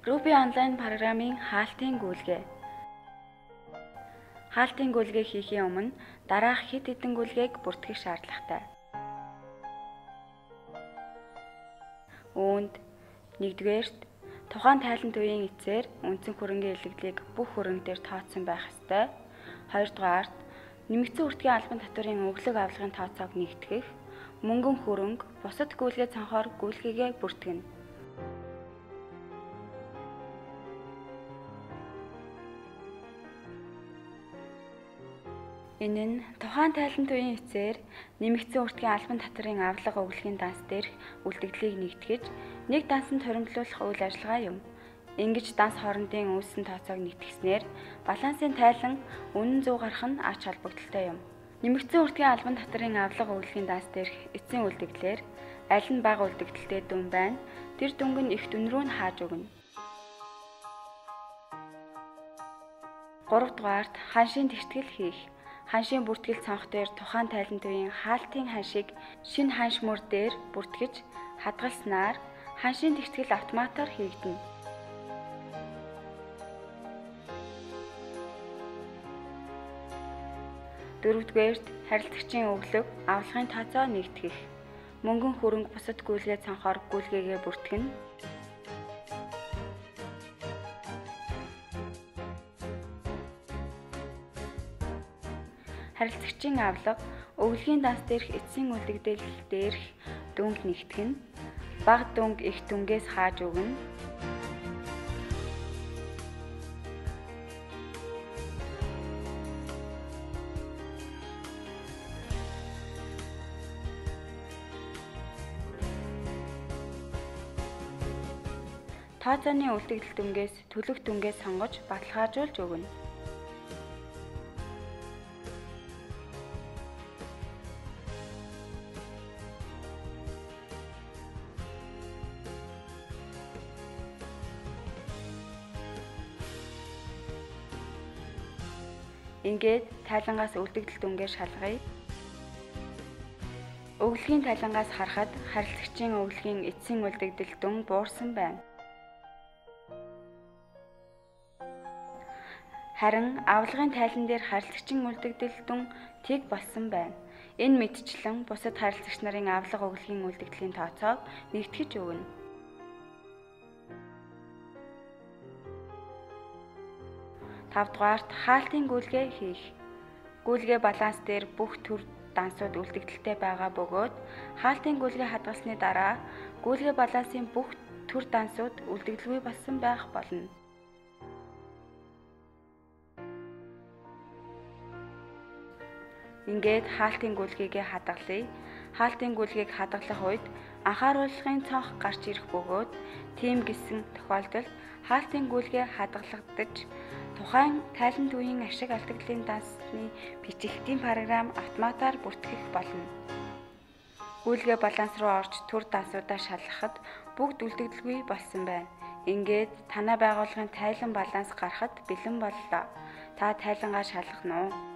Ruby онлайн программын хаалтын гүйлгээ. Хаалтын гүйлгээ хийхийн өмнө дараах хэд хэдэн гүйлгээг бүртгэх шаардлагатай. Үүнд 1-р тухайн тайлант үеийн эцээр үндсэн хөрөнгийн илэглэлийг бүх хөрөнгөдөр тооцсон байх ёстой. 2-р нэмэгдсэн үртгийн албан татварын өглөг авлагын тооцоог нэгтгэх, мөнгөн хөрөнгө, бусад гүйлгээ цонхоор гүйлгээгээ бүртгэнэ. Энэ нь тухайн тайлант үеийн эцээр нэмэгдсэн үртгийн албан татварын авлага өглөгийн данс дээрх үлдэгдлийг нэгтгэж, нэг дансанд хоримтлуулах үйл ажиллагаа юм. Ингэж данс хоорондын үүссэн тооцоог нэгтгэснээр балансын тайлан үнэн 100 гарах нь ач холбогдолтой юм. Нэмэгдсэн үртгийн албан татварын авлага өглөгийн данс дээрх эцсийн үлдэгдлээр аль нь бага үлдэгдэлтэй дүн байна, тэр дүнг нь их дүн рүү нь хааж өгнө. 3-дугаарт ханшийн тэгтгэл хийх. Ханшийн бүртгэл цонх дээр тухайн тайлант үеийн хаалтын ханшийг шинэ ханш мөр дээр бүртгэж хадгалснаар ханшийн тэгтгэл автоматар хийгдэнэ. 4-дүгээрт харилцагчийн өглөг, авлагын тооцоо нэгтгэх. Мөнгөн хөрөнгө бусад гүйлгээ цонхоор гүйлгээгээ бүртгэнэ. Харилцагчийн авлага, өглөгийн данс дээрх эцсийн үлдэгдэл дээрх дүнг нэгтгэнэ. Бага дүнг их дүнгээс хааж өгнө. Тооцооны үлдэгдэл дүнгээс төлөх дүнгээс сонгож баталгаажуулж өгнө. Ингээд тайлангаас үлдэгдэл дүнгээр шалгая. Өглөгийн тайлангаас харахад харилцагчийн өглөгийн эцсийн үлдэгдэл дүн буурсан байна. Харин авлагын тайлан дээр харилцагчийн үлдэгдэл дүн тэг болсон байна. Энэ мэдчлэн бусад харилцагч нарын авлага өглөгийн үлдэгдлийн тооцоог нэгтгэж өгнө. 5-дугаарт хаалтын гүйлгээ хийх. Гүйлгээ баланс дээр бүх төр дансууд үлдэгдэлтэй байгаа бөгөөд хаалтын гүйлгээ хадгалсны дараа гүйлгээ балансын бүх төр дансууд үлдэгдэлгүй болсон байх болно. Ингээд хаалтын гүйлгээгээ хадгалъя. Хаалтын гүйлгээг хадгалах үед анхааруулгын цонх гарч ирэх бөгөөд тийм гэсэн тохиолдолд хаалтын гүйлгээ хадгалагдаж тухайн тайлант үеийн ашиг алдагдлын дансны бичлэгтийн програм автоматар бүртгэх болно. Гүйлгээ баланс руу орж төр дансуудаа шалгахад бүгд үлдэгдэлгүй болсон байна. Ингээд танай байгууллагын тайлан баланс гарахад бэлэн боллоо. Та тайлангаа шалгах нь уу?